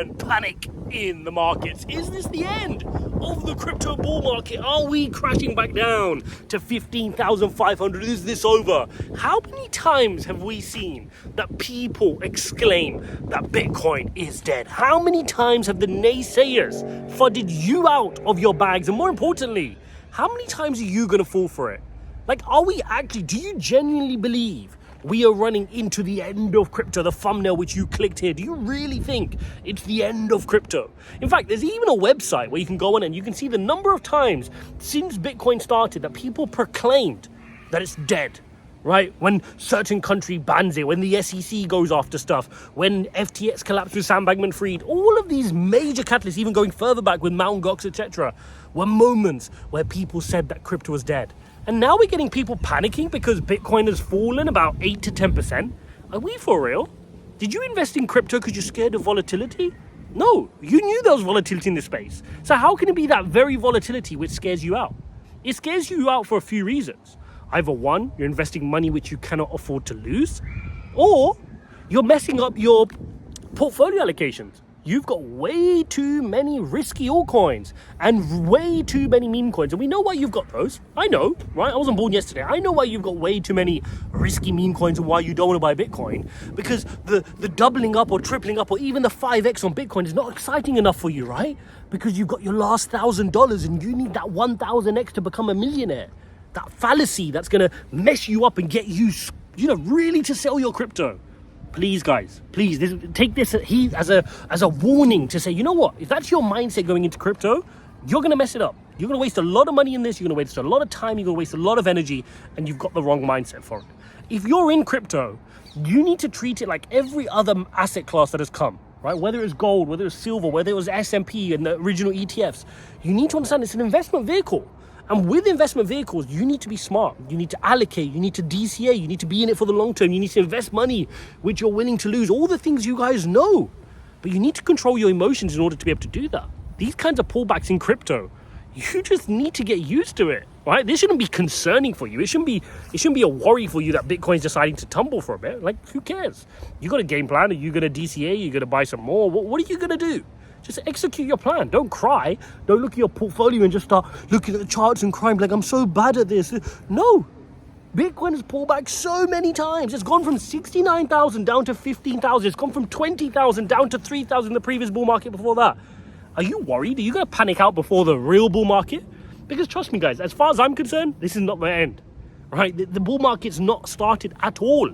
again, panic in the markets. Is this the end of the crypto bull market? Are we crashing back down to 15,500? Is this over? How many times have we seen that people exclaim that Bitcoin is dead? How many times have the naysayers fudded you out of your bags? And more importantly, how many times are you going to fall for it? Like, do you genuinely believe we are running into the end of crypto? The thumbnail which you clicked here, do you really think it's the end of crypto? In fact, there's even a website where you can go on and you can see the number of times since Bitcoin started that people proclaimed that it's dead, right? When certain country bans it, when the SEC goes after stuff, when FTX collapsed with Sam Bankman-Fried, all of these major catalysts, even going further back with Mt. Gox, etc., were moments where people said that crypto was dead. And now we're getting people panicking because Bitcoin has fallen about 8 to 10%. Are we for real? Did you invest in crypto because you're scared of volatility? No, you knew there was volatility in this space. So how can it be that very volatility which scares you out? It scares you out for a few reasons. Either one, you're investing money which you cannot afford to lose, or you're messing up your portfolio allocations. You've got way too many risky altcoins and way too many meme coins. And we know why you've got those. I know, right? I wasn't born yesterday. I know why you've got way too many risky meme coins and why you don't want to buy Bitcoin. Because the doubling up or tripling up or even the 5x on Bitcoin is not exciting enough for you, right? Because you've got your last $1,000 and you need that 1,000x to become a millionaire. That fallacy that's going to mess you up and get you, really to sell your crypto. Please, guys, please, take this as a warning to say, you know what? If that's your mindset going into crypto, you're going to mess it up. You're going to waste a lot of money in this. You're going to waste a lot of time. You're going to waste a lot of energy, and you've got the wrong mindset for it. If you're in crypto, you need to treat it like every other asset class that has come, right? Whether it's gold, whether it's silver, whether it was S&P and the original ETFs, you need to understand it's an investment vehicle. And with investment vehicles, you need to be smart. You need to allocate, you need to DCA, you need to be in it for the long term, you need to invest money which you're willing to lose, all the things you guys know. But you need to control your emotions in order to be able to do that. These kinds of pullbacks in crypto, you just need to get used to it, right? This shouldn't be concerning for you. It shouldn't be a worry for you that Bitcoin's deciding to tumble for a bit. Like, who cares? You got a game plan? Are you going to DCA? Are you going to buy some more? What are you going to do? Just execute your plan. Don't cry. Don't look at your portfolio and just start looking at the charts and crying like, I'm so bad at this. No. Bitcoin has pulled back so many times. It's gone from 69,000 down to 15,000. It's gone from 20,000 down to 3,000 the previous bull market before that. Are you worried? Are you going to panic out before the real bull market? Because trust me, guys, as far as I'm concerned, this is not the end, right? The bull market's not started at all.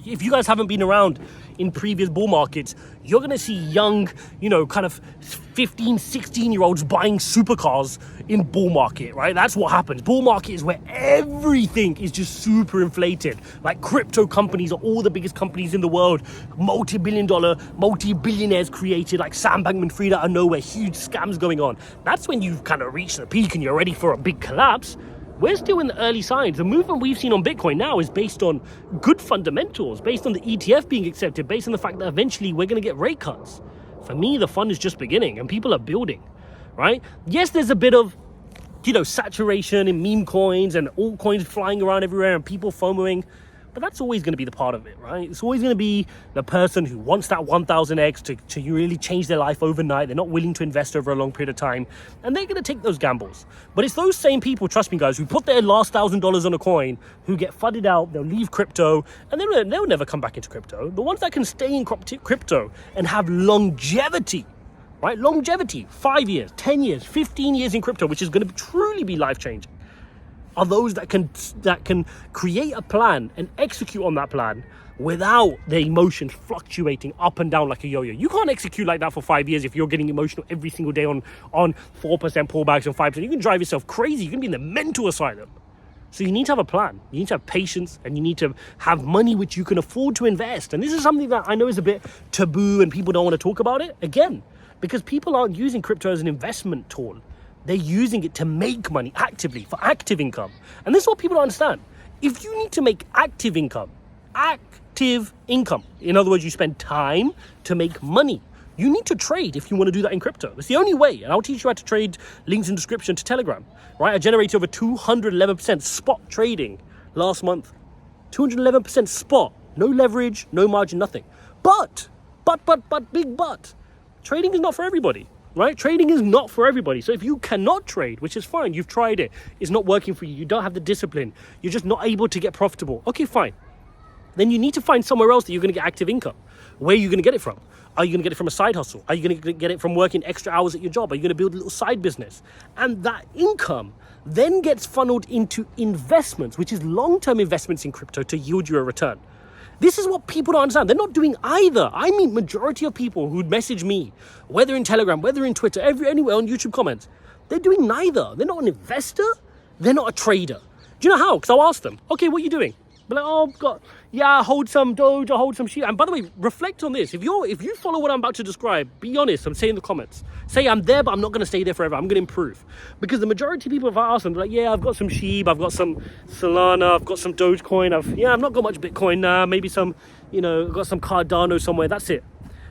If you guys haven't been around in previous bull markets, you're going to see young, kind of 15, 16-year-olds buying supercars in bull market, right? That's what happens. Bull market is where everything is just super inflated. Like, crypto companies are all the biggest companies in the world. Multi-billion-dollar, multi-billionaires created, like Sam Bankman-Fried out of nowhere, huge scams going on. That's when you've kind of reached the peak and you're ready for a big collapse. We're still in the early signs. The movement we've seen on Bitcoin now is based on good fundamentals, based on the ETF being accepted, based on the fact that eventually we're going to get rate cuts. For me, the fun is just beginning and people are building, right? Yes, there's a bit of, saturation in meme coins and altcoins flying around everywhere and people FOMOing, but that's always going to be the part of it, right? It's always going to be the person who wants that 1,000x to really change their life overnight. They're not willing to invest over a long period of time, and they're going to take those gambles. But it's those same people, trust me, guys, who put their last $1,000 on a coin, who get fudded out, they'll leave crypto, and they'll never come back into crypto. The ones that can stay in crypto and have longevity, right? Longevity, 5 years, 10 years, 15 years in crypto, which is going to truly be life-changing, are those that can create a plan and execute on that plan without the emotions fluctuating up and down like a yo-yo. You can't execute like that for 5 years if you're getting emotional every single day on 4% pullbacks and 5%. You can drive yourself crazy. You can be in the mental asylum. So you need to have a plan. You need to have patience, and you need to have money which you can afford to invest. And this is something that I know is a bit taboo and people don't want to talk about it. Again, because people aren't using crypto as an investment tool. They're using it to make money actively, for active income. And this is what people don't understand. If you need to make active income, in other words, you spend time to make money, you need to trade if you want to do that in crypto. It's the only way. And I'll teach you how to trade, links in the description to Telegram, right? I generated over 211% spot trading last month. 211% spot, no leverage, no margin, nothing. But, big but, Trading is not for everybody, right? Trading is not for everybody. So if you cannot trade, which is fine, you've tried it, it's not working for you, you don't have the discipline, you're just not able to get profitable. Okay, fine. Then you need to find somewhere else that you're going to get active income. Where are you going to get it from? Are you going to get it from a side hustle? Are you going to get it from working extra hours at your job? Are you going to build a little side business? And that income then gets funneled into investments, which is long-term investments in crypto to yield you a return. This is what people don't understand. They're not doing either. I mean, majority of people who'd message me, whether in Telegram, whether in Twitter, anywhere on YouTube comments, they're doing neither. They're not an investor. They're not a trader. Do you know how? Because I'll ask them, okay, what are you doing? But like, oh God, yeah, I hold some Doge, I hold some Shiba. And by the way, reflect on this. If you follow what I'm about to describe, be honest and say in the comments. Say I'm there, but I'm not going to stay there forever. I'm going to improve. Because the majority of people, if I ask them, they're like, yeah, I've got some Shiba, I've got some Solana, I've got some Dogecoin, I've not got much Bitcoin now, maybe some, I've got some Cardano somewhere, that's it.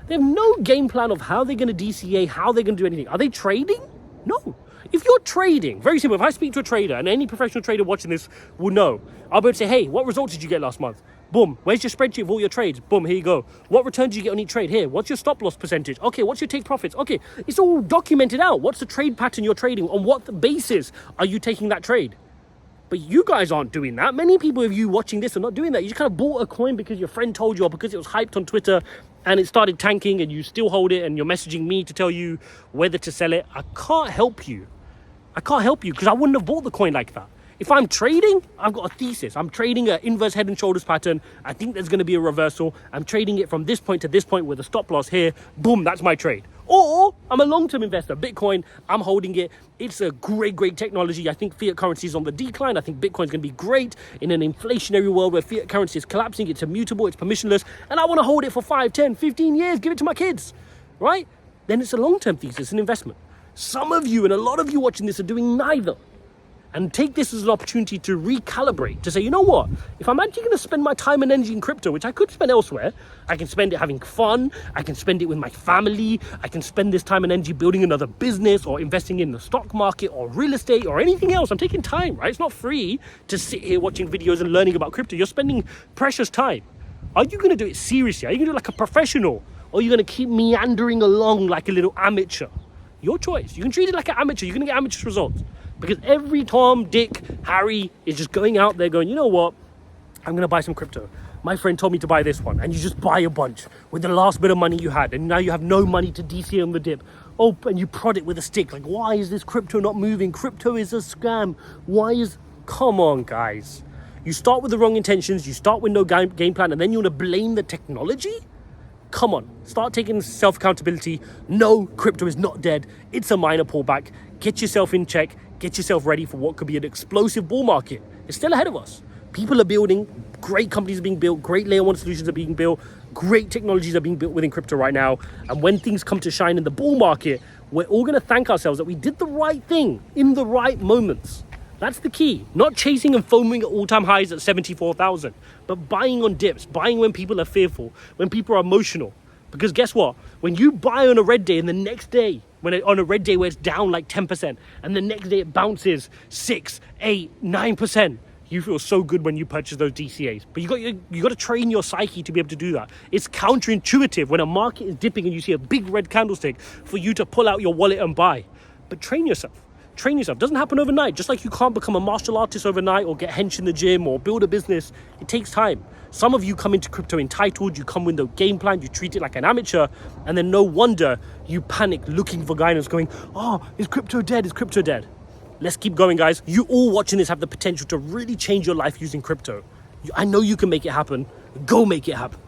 They have no game plan of how they're going to DCA, how they're going to do anything. Are they trading? No. If you're trading, very simple, if I speak to a trader, and any professional trader watching this will know, I'll be able to say, hey, what results did you get last month? Boom. Where's your spreadsheet of all your trades? Boom, here you go. What return did you get on each trade? Here. What's your stop loss percentage? Okay, what's your take profits? Okay, it's all documented out. What's the trade pattern you're trading? On what basis are you taking that trade? But you guys aren't doing that. Many people of you watching this are not doing that. You just kind of bought a coin because your friend told you or because it was hyped on Twitter and it started tanking and you still hold it and you're messaging me to tell you whether to sell it. I can't help you. Because I wouldn't have bought the coin like that. If I'm trading, I've got a thesis. I'm trading an inverse head and shoulders pattern. I think there's going to be a reversal. I'm trading it from this point to this point with a stop loss here. Boom, that's my trade. Or I'm a long-term investor. Bitcoin, I'm holding it. It's a great technology. I think fiat currency is on the decline. I think Bitcoin's going to be great in an inflationary world where fiat currency is collapsing. It's immutable, it's permissionless. And I want to hold it for 5, 10, 15 years. Give it to my kids, right? Then it's a long-term thesis, an investment. Some of you and a lot of you watching this are doing neither. And take this as an opportunity to recalibrate, to say, you know what? If I'm actually going to spend my time and energy in crypto, which I could spend elsewhere, I can spend it having fun, I can spend it with my family, I can spend this time and energy building another business or investing in the stock market or real estate or anything else. I'm taking time, right? It's not free to sit here watching videos and learning about crypto. You're spending precious time. Are you going to do it seriously? Are you going to do it like a professional? Or are you going to keep meandering along like a little amateur? Your choice. You can treat it like an amateur. You're going to get amateur results. Because every Tom, Dick, Harry is just going out there going, you know what? I'm going to buy some crypto. My friend told me to buy this one. And you just buy a bunch with the last bit of money you had. And now you have no money to DC on the dip. Oh, and you prod it with a stick. Like, why is this crypto not moving? Crypto is a scam. Come on, guys. You start with the wrong intentions. You start with no game plan. And then you want to blame the technology? Come on, start taking self-accountability. No, crypto is not dead. It's a minor pullback. Get yourself in check. Get yourself ready for what could be an explosive bull market. It's still ahead of us. People are building, great companies are being built, great layer one solutions are being built, great technologies are being built within crypto right now. And when things come to shine in the bull market, we're all going to thank ourselves that we did the right thing in the right moments. That's the key. Not chasing and foaming at all-time highs at 74,000, but buying on dips, buying when people are fearful, when people are emotional. Because guess what? When you buy on a red day and the next day, on a red day where it's down like 10%, and the next day it bounces 6, 8, 9%, you feel so good when you purchase those DCAs. But you got to train your psyche to be able to do that. It's counterintuitive when a market is dipping and you see a big red candlestick for you to pull out your wallet and buy. But train yourself. It doesn't happen overnight. Just like you can't become a martial artist overnight or get hench in the gym or build a business. It takes time. Some of you come into crypto entitled, you come with no game plan, you treat it like an amateur, and then no wonder you panic looking for guidance going, oh, is crypto dead? Is crypto dead? Let's keep going, guys. You all watching this have the potential to really change your life using crypto. I know you can make it happen. Go make it happen.